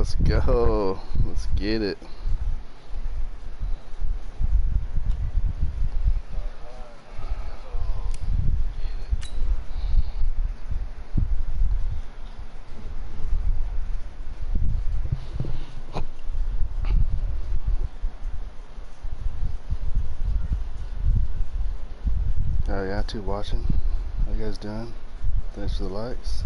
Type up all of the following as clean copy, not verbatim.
Let's go. Let's get it. Alright, y'all two watching. How you guys doing? Thanks for the likes.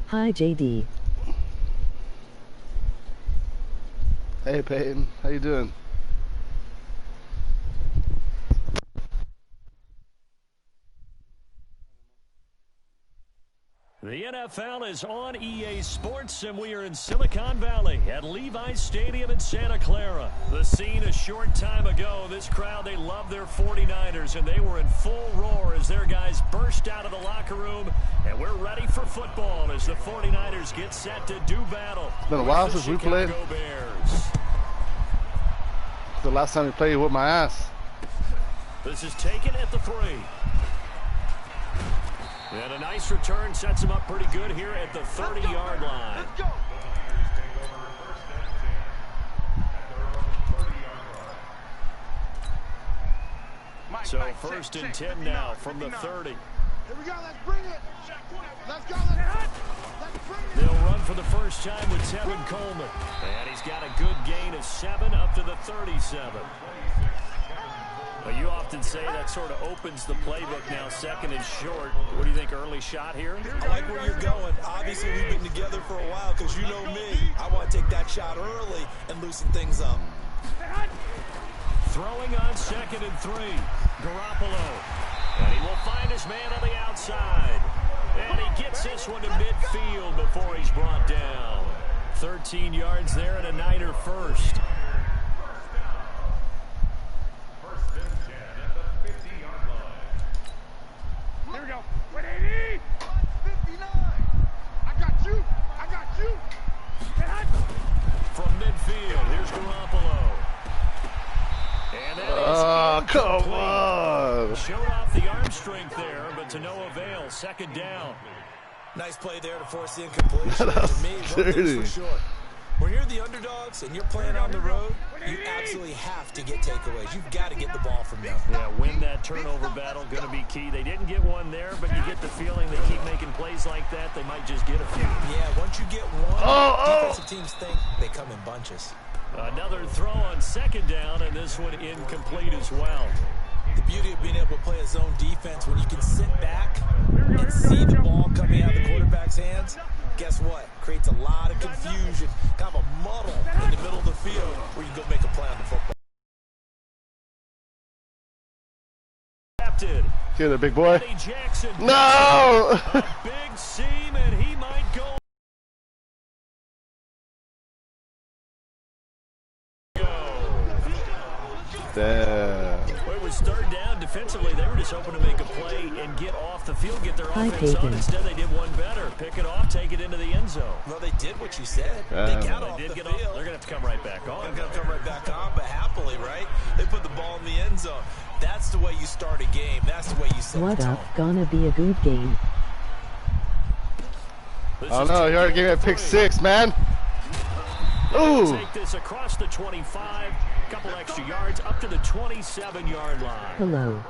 Hi JD. Hey Peyton, how you doing? The NFL is on EA Sports, and we are in Silicon Valley at Levi's Stadium in Santa Clara. The scene a short time ago, this crowd, they love their 49ers, and they were in full roar as their guys burst out of the locker room, and we're ready for football as the 49ers get set to do battle. It's been a while since we played. Bears. The last time we played, you whooped my ass. This is taken at the 3. And a nice return sets him up pretty good here at the 30-yard line. Let's go. So first and 10 now from the 30. Here we go. Let's bring it. Let's go. Let's bring it. They'll run for the first time with Tevin Coleman. And he's got a good gain of 7 up to the 37. Well, you often say that sort of opens the playbook now, second and short. What do you think, early shot here? I like where you're going. Obviously, we've been together for a while because you know me. I want to take that shot early and loosen things up. Throwing on second and 3. Garoppolo. And he will find his man on the outside. And he gets this one to midfield before he's brought down. 13 yards there and a Niner first. Here we go. 180. 59. I got you. I got you. From midfield, here's Garoppolo. And that is come on. Showed off the arm strength there, but to no avail. Second down. Nice play there to force the incompletion. To me, one thing's for sure. When you're the underdogs and you're playing on the road, you absolutely have to get takeaways. You've got to get the ball from them. Yeah, win that turnover battle, going to be key. They didn't get one there, but you get the feeling they keep making plays like that, they might just get a few. Yeah, once you get one, defensive teams think they come in bunches. Another throw on second down, and this one incomplete as well. The beauty of being able to play a zone defense when you can sit back and see the ball coming out of the quarterback's hands, guess what? Creates a lot of confusion, kind of a muddle in the middle of the field where you can go make a play on the football. Get it, big boy. Jackson, no! A big seam, and he might go. Damn. Well, it was third down. Defensively, they were just hoping to make a play and get off the field, get their offense on. Instead, they did one better. Pick it off, take it into the end zone. Well, they did what you said. They got off the field. They're going to have to come right back on. They're going to come right back on, but happily, right? They put the ball in the end zone. That's the way you start a game. That's the way you set the tone. What up? Gonna be a good game. Oh no, you already gave me a pick 6, man. Ooh. Take this across the 25, couple extra yards up to the 27-yard line. Hello.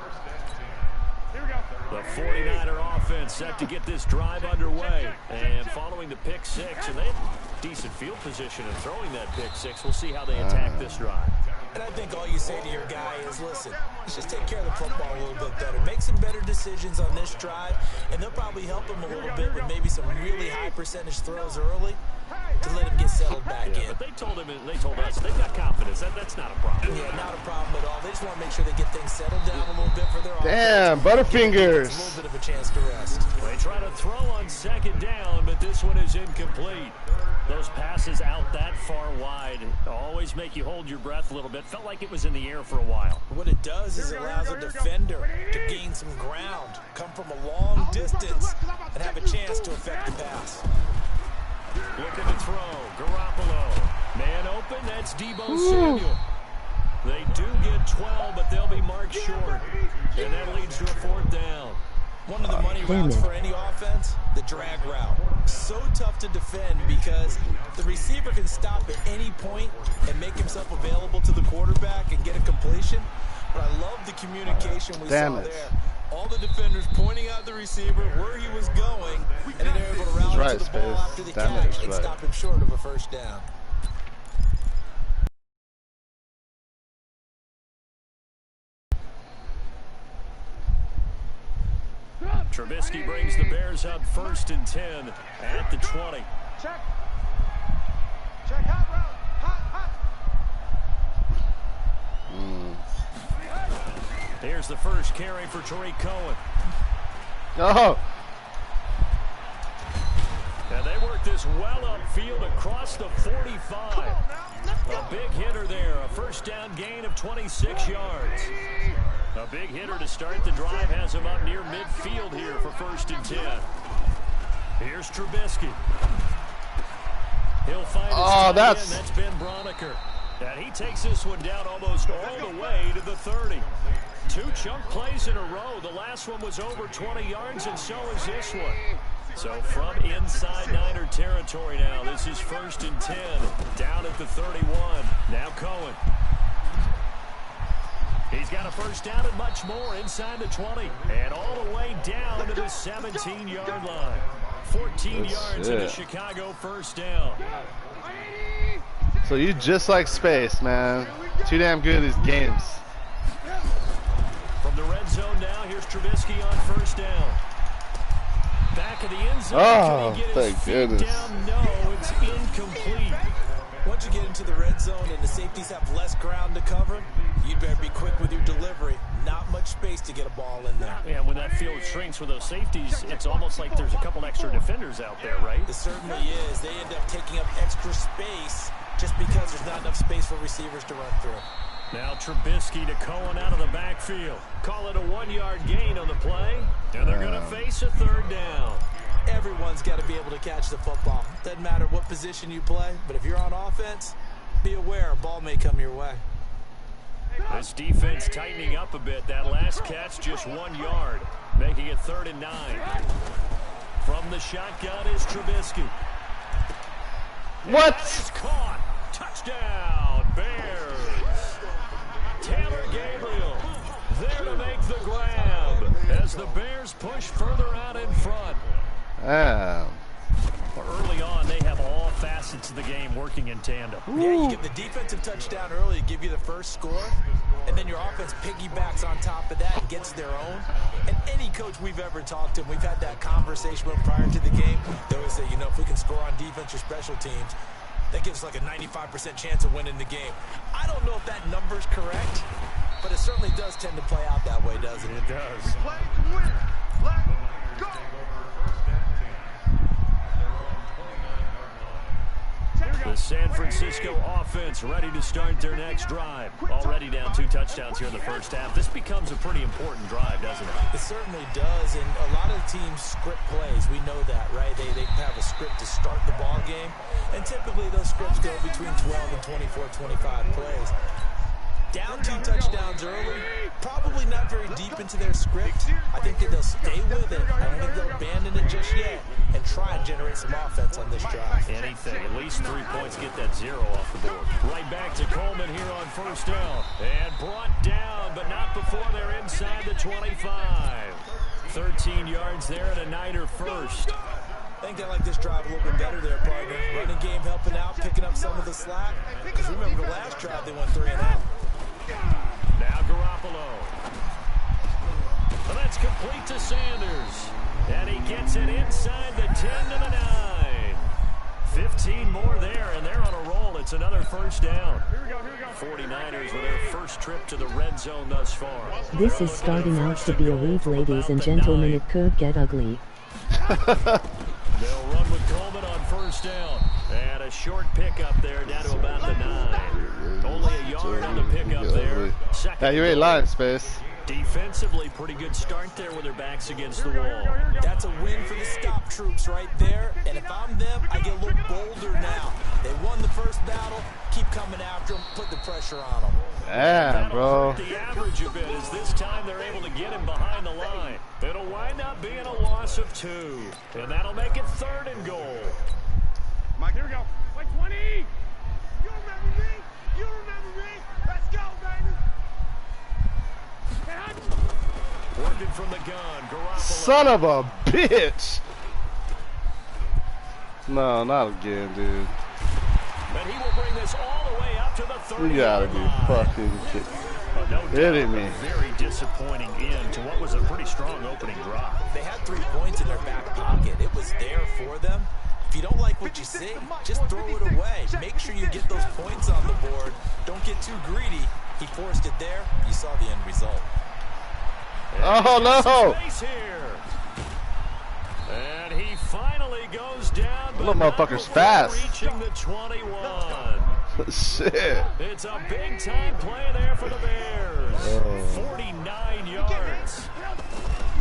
The 49er offense set to get this drive underway. And following the pick 6, and they have decent field position in throwing that pick 6. We'll see how they attack this drive. And I think all you say to your guy is, listen, let's just take care of the football a little bit better. Make some better decisions on this drive, and they'll probably help him a little bit with maybe some really high percentage throws early to let him get settled back in. But they told us they've got confidence. That's not a problem. Yeah, not a problem at all. They just want to make sure they get things settled down a little bit for their offense. Damn, Butterfingers. A little bit of a chance to rest. They try to throw on second down, but this one is incomplete. Those passes out that far wide always make you hold your breath a little bit. Felt like it was in the air for a while. What it does is it allows a defender to gain some ground, come from a long distance, and have a chance to affect the pass. Looking to throw. Garoppolo. Man open. That's Deebo Samuel. They do get 12, but they'll be marked short. And that leads to a 4th down. One of the money routes for any offense, the drag route. So tough to defend because the receiver can stop at any point and make himself available to the quarterback and get a completion. But I love the communication we saw there. All the defenders pointing out the receiver where he was going, and then they're able to rally to the ball after the catch and stop him short of a 1st down. Trubisky brings the Bears up 1st and 10 at the 20. Check. Check hot route. Hot. Here's the first carry for Tariq Cohen. Oh! And they work this well upfield across the 45. A big hitter there. A 1st down gain of 26 yards. A big hitter to start the drive has him up near midfield here for 1st and 10. Here's Trubisky. He'll find his tight end. That's Ben Broniker. And he takes this one down almost all the way to the 30. 2 chunk plays in a row. The last one was over 20 yards, and so is this one. So from inside Niner territory now, this is 1st and 10. Down at the 31. Now Cohen. He's got a 1st down and much more inside the 20. And all the way down to the 17-yard line. 14 yards in a Chicago 1st down. So you just like space, man. Too damn good at these games. From the red zone now, here's Trubisky on 1st down. Back of the end zone. Oh, Can he get thank his feet goodness. down? No, it's incomplete. Once you get into the red zone and the safeties have less ground to cover, you better be quick with your delivery. Not much space to get a ball in there. Yeah, when that field shrinks with those safeties, it's almost like there's a couple extra defenders out there, right? It certainly is. They end up taking up extra space just because there's not enough space for receivers to run through. Now Trubisky to Cohen out of the backfield. Call it a 1-yard gain on the play, and they're going to face a 3rd down. Everyone's got to be able to catch the football. Doesn't matter what position you play, but if you're on offense, be aware a ball may come your way. This defense tightening up a bit. That last catch just 1 yard, making it 3rd and 9. From the shotgun is Trubisky. What? That is caught. Touchdown, Bears. Taylor Gabriel there to make the grab as the Bears push further out in front. Early on, they have all facets of the game working in tandem. Yeah, you get the defensive touchdown early to give you the first score, and then your offense piggybacks on top of that and gets their own. And any coach we've ever talked to, we've had that conversation with prior to the game, they always say, you know, if we can score on defense or special teams, that gives us like a 95% chance of winning the game. I don't know if that number's correct, but it certainly does tend to play out that way, doesn't it? It does. Play to win. Let's go. The San Francisco offense ready to start their next drive. Already down 2 touchdowns here in the first half. This becomes a pretty important drive, doesn't it? It certainly does, and a lot of teams script plays. We know that, right? They have a script to start the ball game, and typically those scripts go between 12 and 24, 25 plays. Down 2 touchdowns early, probably not very deep into their script. I think that they'll stay with it. I don't think they'll abandon it just yet and try and generate some offense on this drive. Anything, at least 3 points, get that 0 off the board. Right back to Coleman here on 1st down. And brought down, but not before they're inside the 25. 13 yards there and a Niner first. I think they like this drive a little bit better there, partner. Running game helping out, picking up some of the slack. Because remember the last drive, they went 3 and out. Now Garoppolo. Well, that's complete to Sanders. And he gets it inside the 10 to the 9. 15 more there, and they're on a roll. It's another 1st down. 49ers with their first trip to the red zone thus far. This is starting out to be a read, ladies and gentlemen. It could get ugly. They'll run with Coleman on 1st down. And a short pickup there down to about the 9. Only a yard on the pickup there. Yeah, you ain't lying, Space. Defensively, pretty good start there with their backs against the wall. That's a win for the stop troops right there. And if I'm them, I get a little bolder now. They won the first battle. Keep coming after them. Put the pressure on them. Yeah, bro. The average a bit is this time they're able to get him behind the line. It'll wind up being a loss of 2. And that'll make it 3rd and goal. Mike, here we go. Like 20. You remember me? You remember me? Let's go, baby. Working from the gun, Garoppolo. Son of a bitch! No, not again, dude. And he will bring this all the way up to the 30. You gotta be fucking kidding me. Very disappointing end to what was a pretty strong opening drive. They had 3 points in their back pocket. It was there for them. If you don't like what you see, just throw it away. Make sure you get those points on the board. Don't get too greedy. He forced it there. You saw the end result. Oh, no! And he finally goes down. Little motherfucker's fast. Reaching the 21. Shit. It's a big-time play there for the Bears. 49 yards.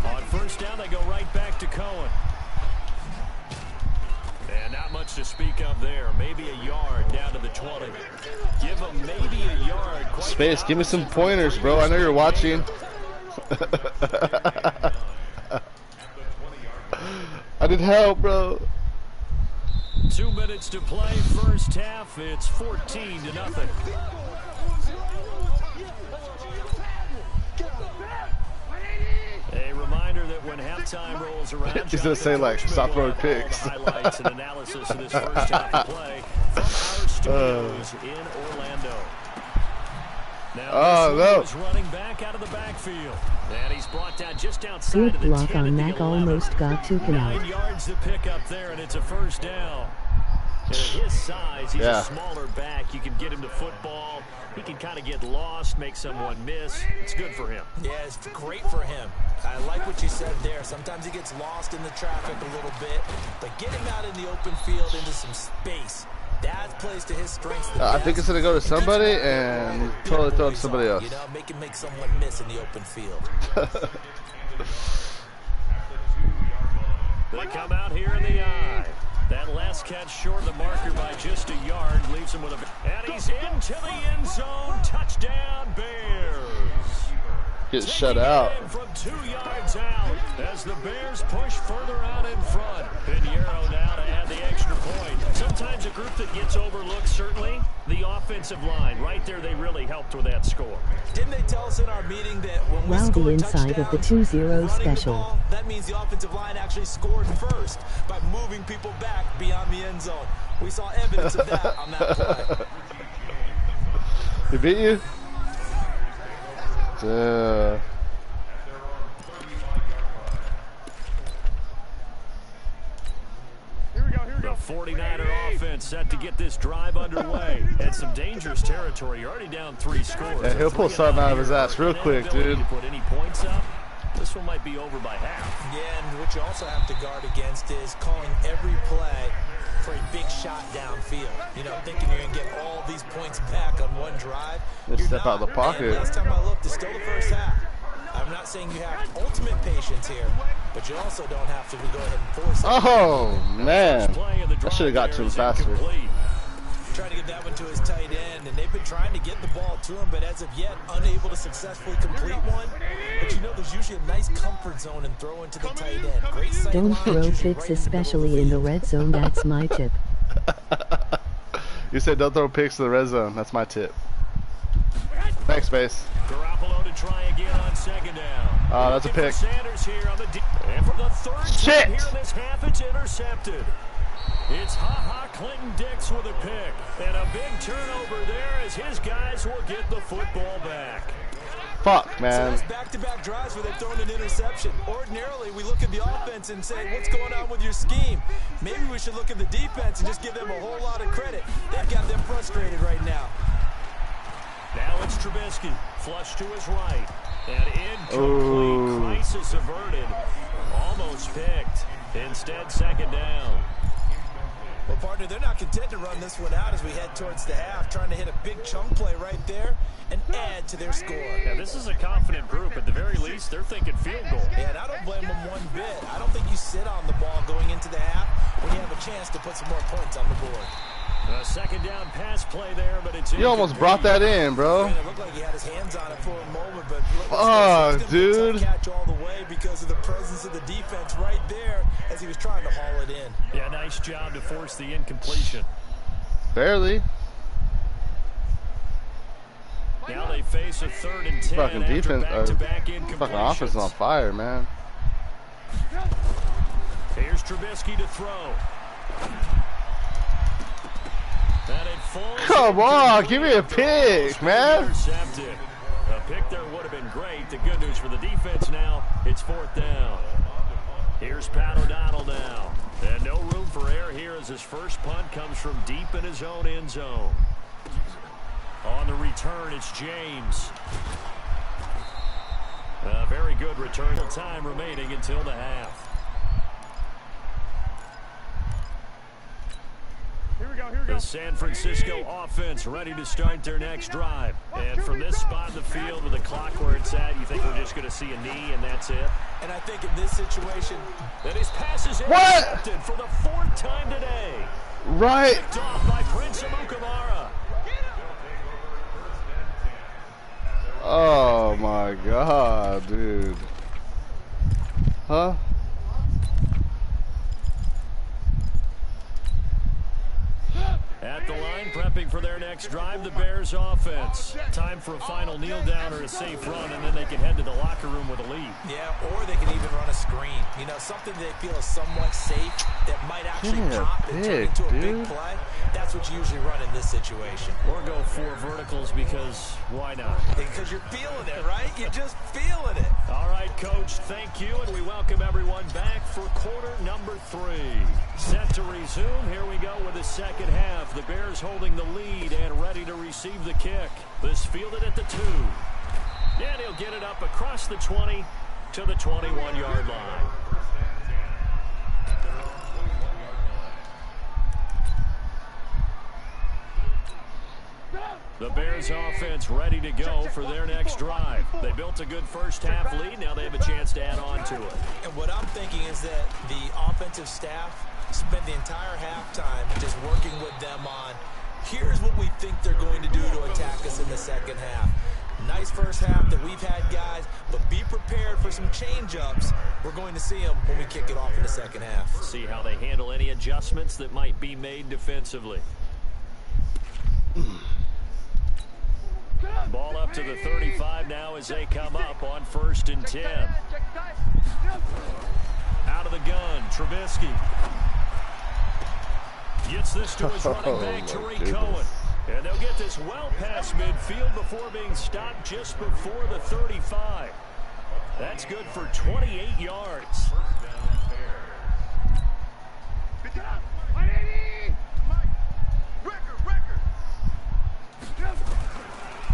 On first down, they go right back to Cohen. And not much to speak of there. Maybe a yard down to the 20. Give him maybe a yard. Space, give me some pointers, bro. I know you're watching. I need help, bro. 2 minutes to play, first half. It's 14-0. A reminder that when halftime rolls around, he's gonna say like stop throwing picks. Highlights and analysis of this first half of play from our studios in Orlando. Now no. is running back out of the backfield, and he's brought down just outside Good of the block 10 on and the Mac 11. almost got Tukin 9 out. yards to pick up there, and it's a first down. And at his size, he's a smaller back. You can get him to football. He can kind of get lost, make someone miss. It's good for him. Yeah, it's great for him. I like what you said there. Sometimes he gets lost in the traffic a little bit, but get him out in the open field into some space. That plays to his strengths. I think it's gonna go to somebody and totally throw it to somebody else. You know, make someone miss in the open field. They come out here in the eye. That last catch short of the marker by just a yard leaves him with a... And he's into the end zone. Touchdown, Bears. Get shut out. From 2 yards out as the Bears push further out in front. Pinheiro now to add the extra point. Sometimes a group that gets overlooked, certainly the offensive line. Right there, they really helped with that score. Didn't they tell us in our meeting that when we Wow, scored the inside of the 2-0 special. ball, that means the offensive line actually scored first by moving people back beyond the end zone. We saw evidence of that on that play. He beat you? The 49er offense set to get this drive underway. And some dangerous territory. You're already down 3 scores. Yeah, he'll pull something out of his ass real quick, dude. Put any points up? This one might be over by half. Yeah, and what you also have to guard against is calling every play for a big shot downfield. You know, thinking you're going to get all these points back on one drive. Just step out of the pocket. And last time I looked, it's still the first half. I'm not saying you have ultimate patience here, but you also don't have to go ahead and force it. Oh, man. I should have got to him faster. Trying to get that one to his tight end, and they've been trying to get the ball to him, but as of yet, unable to successfully complete one. But you know, there's usually a nice comfort zone and throw into the tight end. Great sight Don't line, throw usually picks, right in the especially middle in the of red zone. That's my tip. You said don't throw picks to the red zone. That's my tip. Thanks, Space. Garoppolo to try again on second down. Oh, that's a pick. Sanders here on the and for the third Shit. time here in this half, it's intercepted. It's Ha-Ha Clinton Dix with a pick. And a big turnover there as his guys will get the football back. Fuck, man. So that's back-to-back drives where they've thrown an interception. Ordinarily, we look at the offense and say, what's going on with your scheme? Maybe we should look at the defense and just give them a whole lot of credit. They've got them frustrated right now. Now it's Trubisky. Flush to his right. And incomplete. Crisis averted. Almost picked. Instead, second down. Well, partner, they're not content to run this one out as we head towards the half, trying to hit a big chunk play right there and add to their score. Yeah, this is a confident group. At the very least, they're thinking field goal. Yeah, and I don't blame them one bit. I don't think you sit on the ball going into the half when you have a chance to put some more points on the board. A second down pass play there, but it's You almost brought that in, bro. Man, it looked like he had his hands on it for a moment, but fuck, dude. Catch all the way because of the presence of the defense right there as he was trying to haul it in. Yeah, nice job to force the incompletion. Barely. Now they face a 3rd and 10. Fucking defense, back-to-back fucking offense is on fire, man. Here's Trubisky to throw. Come on, give me a pick, man. Intercepted. A pick there would have been great. The good news for the defense now, it's 4th down. Here's Pat O'Donnell now. And no room for error here as his first punt comes from deep in his own end zone. On the return, it's James. A very good return. Time remaining until the half. The San Francisco offense ready to start their next drive. And from this spot in the field with the clock where it's at, you think we're just going to see a knee and that's it? And I think in this situation, that his pass is intercepted for the 4th time today. Right. Picked off by Prince Amukamara. Oh my God, dude. Huh? At the line, prepping for their next drive, the Bears offense. Time for a final kneel down or a safe run, and then they can head to the locker room with a lead. Yeah, or they can even run a screen. You know, something they feel is somewhat safe that might actually pop and turn into a big play. That's what you usually run in this situation. Or go 4 verticals because why not? Because you're feeling it, right? You're just feeling it. All right, Coach, thank you, and we welcome everyone back for quarter number 3. Set to resume. Here we go with the second half. The Bears holding the lead and ready to receive the kick. This fielded at the 2. And he'll get it up across the 20 to the 21-yard line. The Bears offense ready to go for their next drive. They built a good first half lead. Now they have a chance to add on to it. And what I'm thinking is that the offensive staff spent the entire halftime just working with them on, here's what we think they're going to do to attack us in the second half. Nice first half that we've had, guys, but be prepared for some change-ups. We're going to see them when we kick it off in the second half. See how they handle any adjustments that might be made defensively. Ball up to the 35 now as they come up on 1st and 10. Out of the gun, Trubisky. Gets this to his running back, Tariq Cohen. And they'll get this well past midfield before being stopped just before the 35. That's good for 28 yards.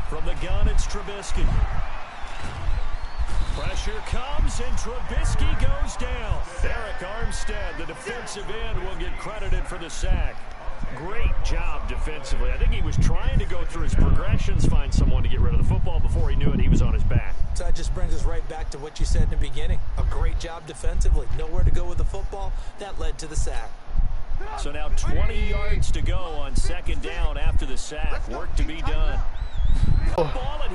From the gun, it's Trubisky. Pressure comes, and Trubisky goes down. Eric Armstead, the defensive end, will get credited for the sack. Great job defensively. I think he was trying to go through his progressions, find someone to get rid of the football. Before he knew it, he was on his back. So that just brings us right back to what you said in the beginning. A great job defensively. Nowhere to go with the football. That led to the sack. So now 20 yards to go on 2nd down after the sack. Work to be done.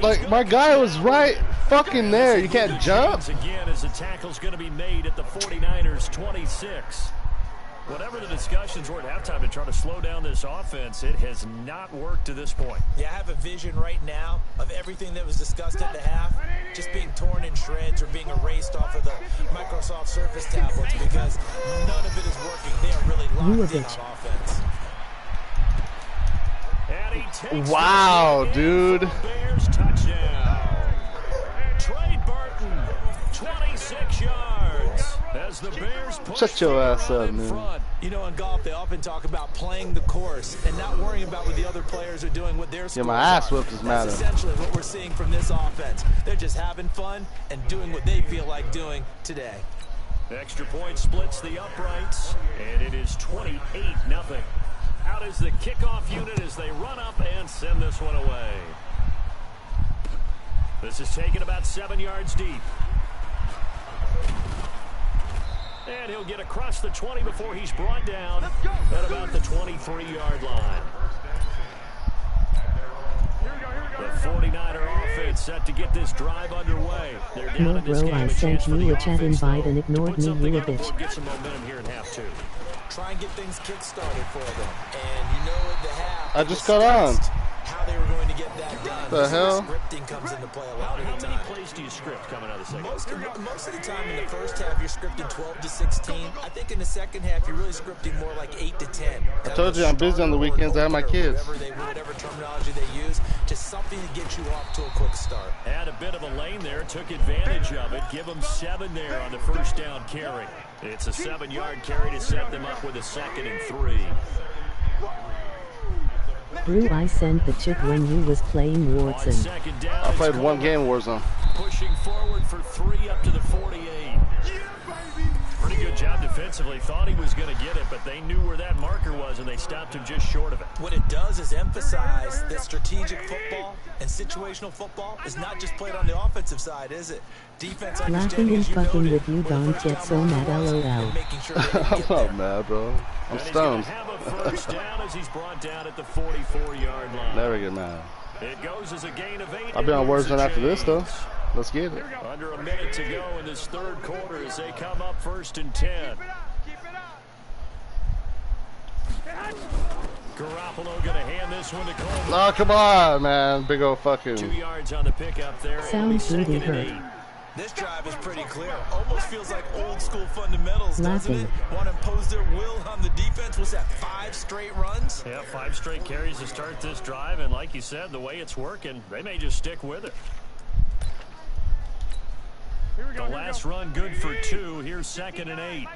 Like, my guy was right fucking there. You can't jump. Again, as the tackle's going to be made at the 49ers 26. Whatever the discussions were at halftime to try to slow down this offense, it has not worked to this point. Yeah, I have a vision right now of everything that was discussed at the half just being torn in shreds or being erased off of the Microsoft Surface tablets because none of it is working. They are really locked in on offense. Wow, dude. Bears touchdown. Trey Burton, 26 yards. As the Bears push Shut your ass up, man. You know, in golf, they often talk about playing the course and not worrying about what the other players are doing with their scores. Yeah, my ass whooped is matter. That's essentially what we're seeing from this offense. They're just having fun and doing what they feel like doing today. Extra point splits the uprights, and it is 28-0. Out is the kickoff unit as they run up and send this one away. This is taken about 7 yards deep. And he'll get across the 20 before he's brought down at about the 23-yard line. The 49er offense set to get this drive underway. They're down No, in this bro, game. I sent you a chat invite and ignored me, you a bitch. Get some momentum here in half two. Try and get things kick-started for them. And you know at the half, I just got on. how they were going to get that done. The hell? Scripting comes into play a lot of the How time. many plays do you script coming out of the second? Most of the time in the first half, you're scripting 12 to 16. I think in the second half, you're really scripting more like 8 to 10. I told you I'm busy on the weekends. I have my kids. Whatever terminology they use, just something to get you off to a quick start. Had a bit of a lane there, took advantage of it. Give them 7 there on the first down carry. It's a 7-yard carry to set them up with a 2nd and 3. Brew, I sent the chick when you was playing Warzone. I played one game Warzone. Pushing forward for 3 up to the 48. Pretty good job defensively. Thought he was going to get it, but they knew where that marker was, and they stopped him just short of it. What it does is emphasize that strategic football and situational football is not just played on the offensive side, is it? Defense Laughing and fucking with you, don't get so mad, lol. I'm not mad, bro. I'm stoned. Have a first down as he's brought down at the 44-yard line. Never get mad. It goes as a gain of 8. I'll be on Warzone after this, though. Let's get it. Under a minute to go in this third quarter as they come up 1st and 10. Garoppolo going to hand this one to Coleman. Oh, come on, man. Big old fucking. 2 yards on the pickup there. Sounds really hurt. This drive is pretty clear. Almost feels like old school fundamentals, doesn't it? Laughing. Want to impose their will on the defense. Was that 5 straight runs? Yeah, 5 straight carries to start this drive, and like you said, the way it's working, they may just stick with it. The last run good for 2. Here's 2nd and 8.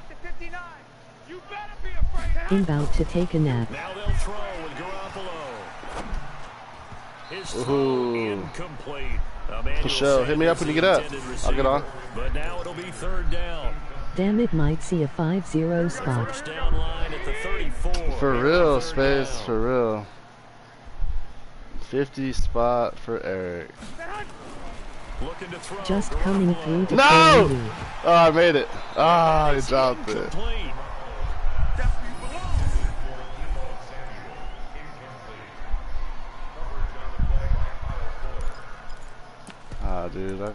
About to take a nap. Now they'll throw with Garoppolo. His throw Ooh. incomplete. For sure. Hit me up when you get up. I'll get on. But now it'll be 3rd down. Damn, it might see a 5-0 spot. First down line at the 34. For real, Space. For real. 50 spot for Eric. Looking to throw. Just coming through to No! call you. Oh, I made it. Ah, I dropped it. Incomplete. Ah, dude. I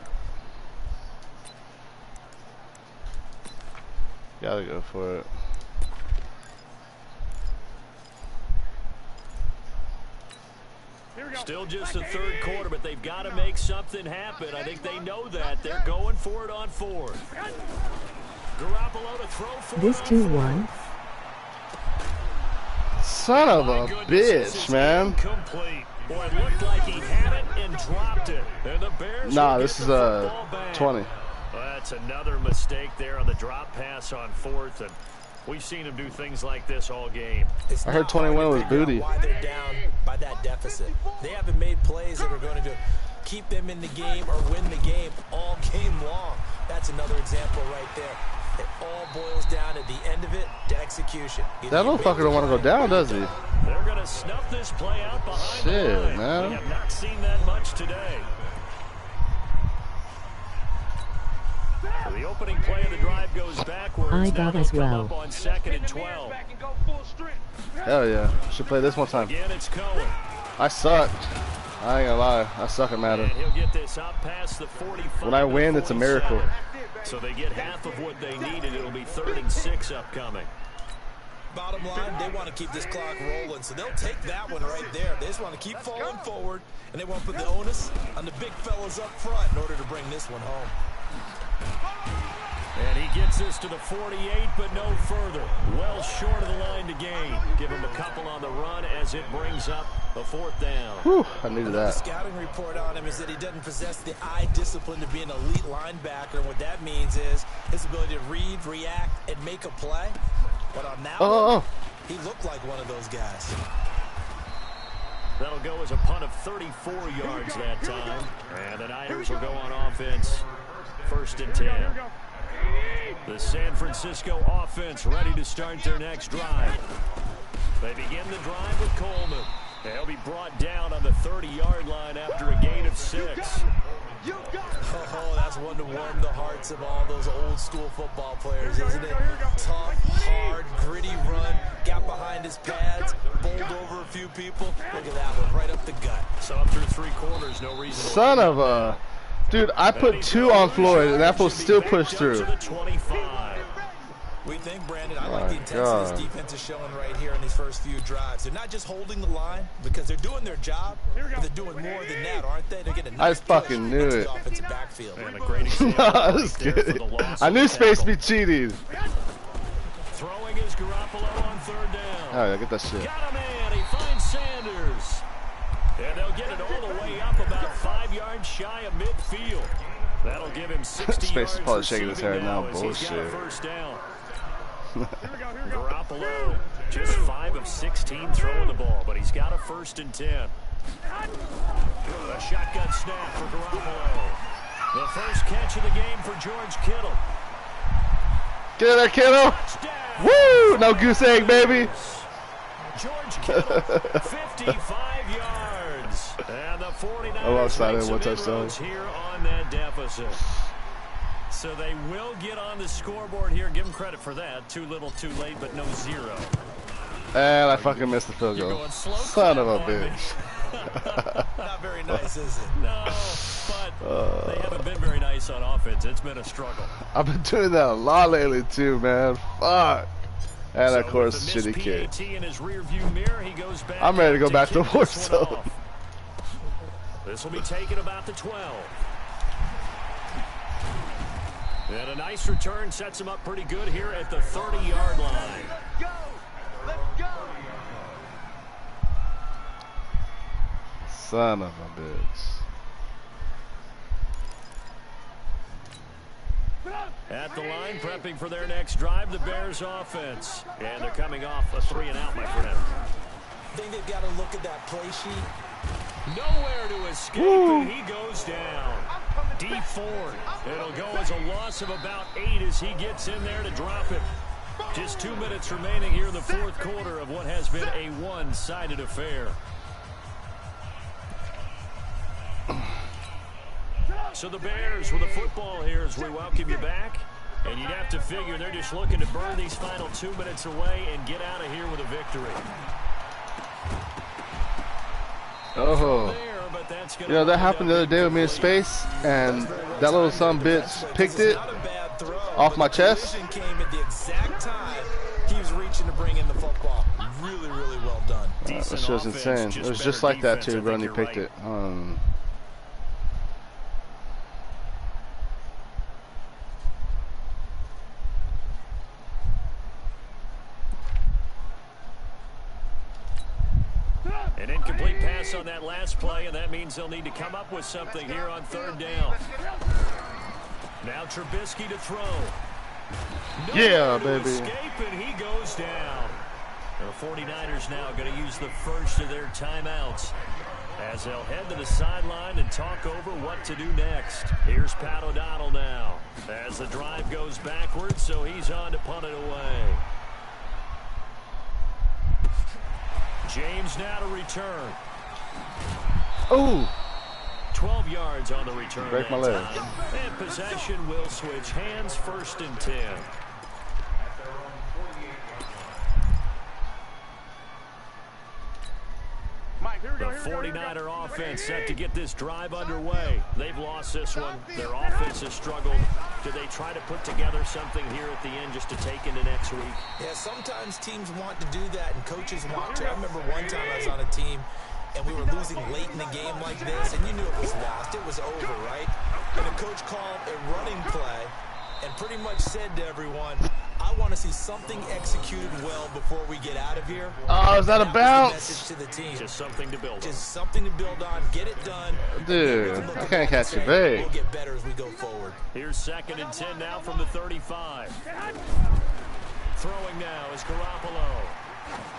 gotta go for it. Still just a third quarter, but they've got to make something happen. I think they know that. They're going for it on 4th. Garoppolo to throw for This 2-1. Son of a bitch, man. Incomplete. Boy, it looked like he had it and dropped it. And the Bears Nah, will this get is the football back. 20. Well, that's another mistake there on the drop pass on 4th, and we've seen him do things like this all game. I heard 21 was booty. Why they're down by that deficit. They haven't made plays that are going to keep them in the game or win the game all game long. That's another example right there. It all boils down at the end of it to execution. That motherfucker don't want to go down, does he? They're going to snuff this play out behind Shit, the line. man. We have not seen that much today. So the opening play of the drive goes backwards. I Now got they'll as come well. up on 2nd and 12. Hell yeah. Should play this one time. Again, it's Cohen. I suck. I ain't gonna lie. I suck at Madden. And he'll get this up past the 45. When I win, it's a miracle. So they get half of what they needed. It'll be 3rd and 6 upcoming. Bottom line, they want to keep this clock rolling, so they'll take that one right there. They just want to keep falling forward, and they want to put the onus on the big fellas up front in order to bring this one home. And he gets this to the 48, but no further. Well short of the line to gain. Give him a couple on the run as it brings up a 4th down. Whew, I needed The that. scouting report on him is that he doesn't possess the eye discipline to be an elite linebacker, and what that means is his ability to read, react, and make a play. But on that one, he looked like one of those guys. That'll go as a punt of 34 yards that time. And the Niners will go on offense. 1st and 10. The San Francisco offense ready to start their next drive. They begin the drive with Coleman. They'll be brought down on the 30-yard line after a gain of 6. Oh, that's one to warm the hearts of all those old school football players, isn't it? Tough, hard, gritty run, got behind his pads, bowled over a few people. Look at that one, right up the gut. So up through 3 quarters, no reason to Son of a... Dude, I put 2 on Floyd, and that will still push through. We think, Brandon, I like the intensity this defense is showing right here in these first few drives. They're not just holding the line because they're doing their job, but they're doing more than that, aren't they? They're getting a nice fucking knew it. offensive backfield. And a great example Just kidding. I knew Space be cheating. Throwing is Garoppolo on 3rd down. Alright, get that shit. Got a man. He finds Sanders. And they'll get it all the way up about 5 yards shy of midfield. That'll give him 60 Space is yards probably shaking his head now. as he's got a Bullshit. first down. Garoppolo just 5 of 16 throwing the ball, but he's got a 1st and 10. A shotgun snap for Garoppolo. The first catch of the game for George Kittle. Get in there, kiddo. Touchdown. Woo! No goose egg, baby. George Kittle, 55 yards. And the 49ers I'm outside in 1 make some touchdown. inroads here on that deficit. So they will get on the scoreboard here. Give them credit for that. Too little, too late, but no 0. And I fucking missed the field You're goal. going slow Son of a clap on me. bitch. Not very nice, is it? No, but they haven't been very nice on offense. It's been a struggle. I've been doing that a lot lately too, man. Fuck. And So of course, with the shitty missed kid. PAT in his rearview mirror, he goes back. I'm ready to go back to kick war this one zone. off. This will be taken about the 12. And a nice return sets him up pretty good here at the 30-yard line. Go! Let's go! Son of a bitch. At the line, prepping for their next drive, the Bears offense. And they're coming off a 3-and-out, my friend. I think they've got to look at that play sheet. Nowhere to escape, and he goes down. D Ford. It'll go as a loss of about 8 as he gets in there to drop it. Just 2 minutes remaining here in the 4th quarter of what has been a one-sided affair. So the Bears with the football here as we welcome you back. And you'd have to figure they're just looking to burn these final 2 minutes away and get out of here with a victory. Oh. There, but that's You know, that happened the other day with me in Space, and that little son bitch picked it off my chest. Came at the exact time he was reaching to bring in the football. Really, really well done. That shit was insane. It was just like that too, bro, and he picked it. An incomplete pass on that last play, and that means they'll need to come up with something here on 3rd down. Now Trubisky to throw. Yeah, to baby. Escape, and he goes down. The 49ers now going to use the first of their timeouts as they'll head to the sideline and talk over what to do next. Here's Pat O'Donnell now as the drive goes backwards, so he's on to punt it away. James now to return. Oh, 12 yards on the return. break my that leg. time. And possession will switch hands, 1st and 10. The 49er offense set to get this drive underway. They've lost this one. Their offense has struggled. Do they try to put together something here at the end just to take into next week? Yeah, sometimes teams want to do that and coaches want to. I remember one time I was on a team and we were losing late in the game like this, and you knew it was lost. It was over, right? And the coach called a running play and pretty much said to everyone, I want to see something executed well before we get out of here. Oh, is that a bounce? Message to the team. Just something to build on. Just something to build on. Get it done. Dude, I can't catch it big. We'll get better as we go forward. Here's 2nd and 10 now from the 35. Throwing now is Garoppolo.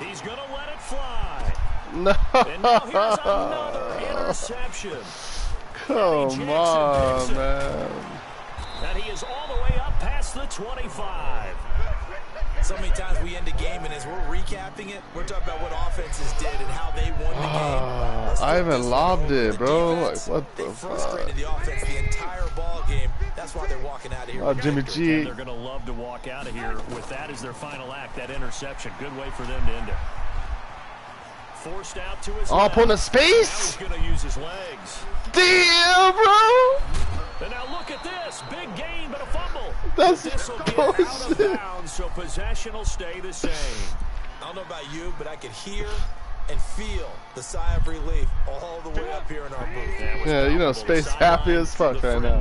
He's going to let it fly. No. And now here's another interception. Come on, man. And he is all the way up past the 25. So many times we end a game, and as we're recapping it, we're talking about what offenses did and how they won the game. I even lobbed it, bro. Like, what They the frustrated fuck? the offense the entire ball game. That's why they're walking out of here. Oh, Jimmy G. And they're going to love to walk out of here with that as their final act, that interception. Good way for them to end it. Forced out to his Oh, putting a now space? he's going to use his legs. Damn, bro. And now look at this. Big gain, but a fumble. That's This will get out of bullshit. bounds, so possession will stay the same. I don't know about you, but I could hear and feel the sigh of relief all the way up here in our booth. Yeah, you know, Space happy as fuck right now.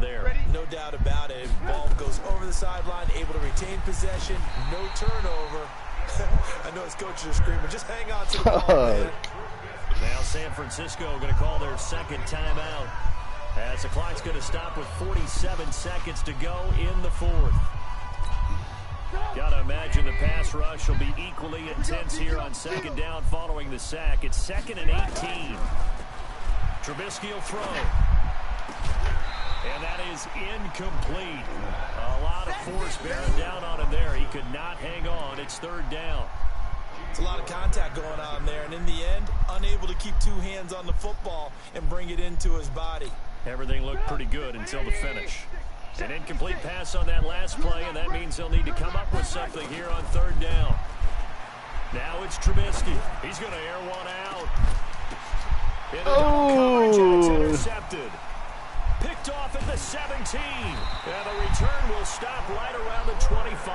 No doubt about it. Ball goes over the sideline, able to retain possession, no turnover. I know his coaches are screaming, just hang on to the ball, man. Now San Francisco going to call their second timeout as the clock's going to stop with 47 seconds to go in the fourth. Got to imagine the pass rush will be equally intense here on second down following the sack. It's 2nd and 18. Trubisky will throw. And that is incomplete. A lot of force bearing down on him there. He could not hang on. It's 3rd down. It's a lot of contact going on there, and in the end, unable to keep 2 hands on the football and bring it into his body. Everything looked pretty good until the finish. An incomplete pass on that last play, and that means they'll need to come up with something here on 3rd down. Now it's Trubisky. He's going to air one out. Into coverage, and it's intercepted. Picked off at the 17. And the return will stop right around the 25.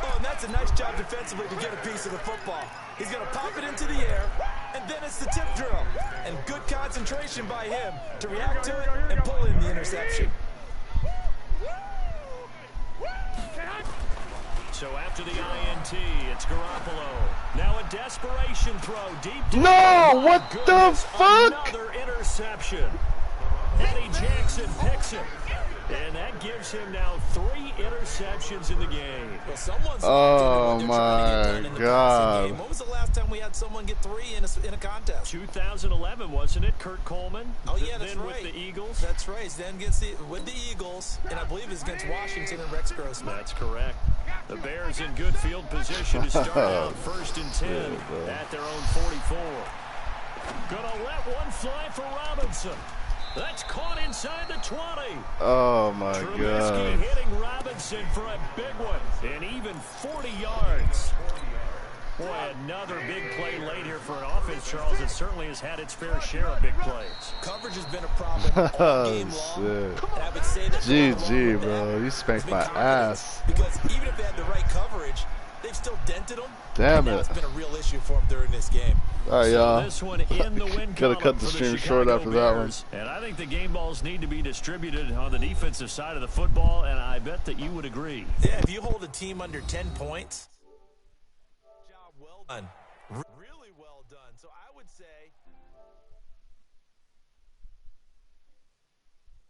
Oh, and that's a nice job defensively to get a piece of the football. He's going to pop it into the air, and then it's the tip drill. And good concentration by him to react to it and pull in the interception. So after the INT, it's Garoppolo. Now a desperation throw deep. No, what the fuck? Another interception. Eddie Jackson picks it. And that gives him now 3 interceptions in the game. Well, someone's Oh, what they're trying to get my done in the passing God. game. When was the last time we had someone get 3 in a contest? 2011, wasn't it? Kurt Coleman. Oh, yeah, that's then right. with the Eagles. That's right. Then with the Eagles, and I believe it's against Washington and Rex Grossman. That's correct. The Bears in good field position to start out 1st and 10 at their own 44. Gonna let one fly for Robinson. That's caught inside the 20. Oh my Trubisky God. hitting Robinson for a big one, and even 40 yards. Boy, another big play late here for an offense, Charles, that certainly has had its fair share of big plays. Coverage has been a problem all game long. Shit. And I would say that GG, bro. You spanked my ass. Because even if they had the right coverage, they've still dented them. Damn and it. that's been a real issue for them during this game. All right, y'all. This one in the win Gotta cut column the for stream Chicago short after that one. Bears. And I think the game balls need to be distributed on the defensive side of the football, and I bet that you would agree. Yeah, if you hold a team under 10 points, job well done.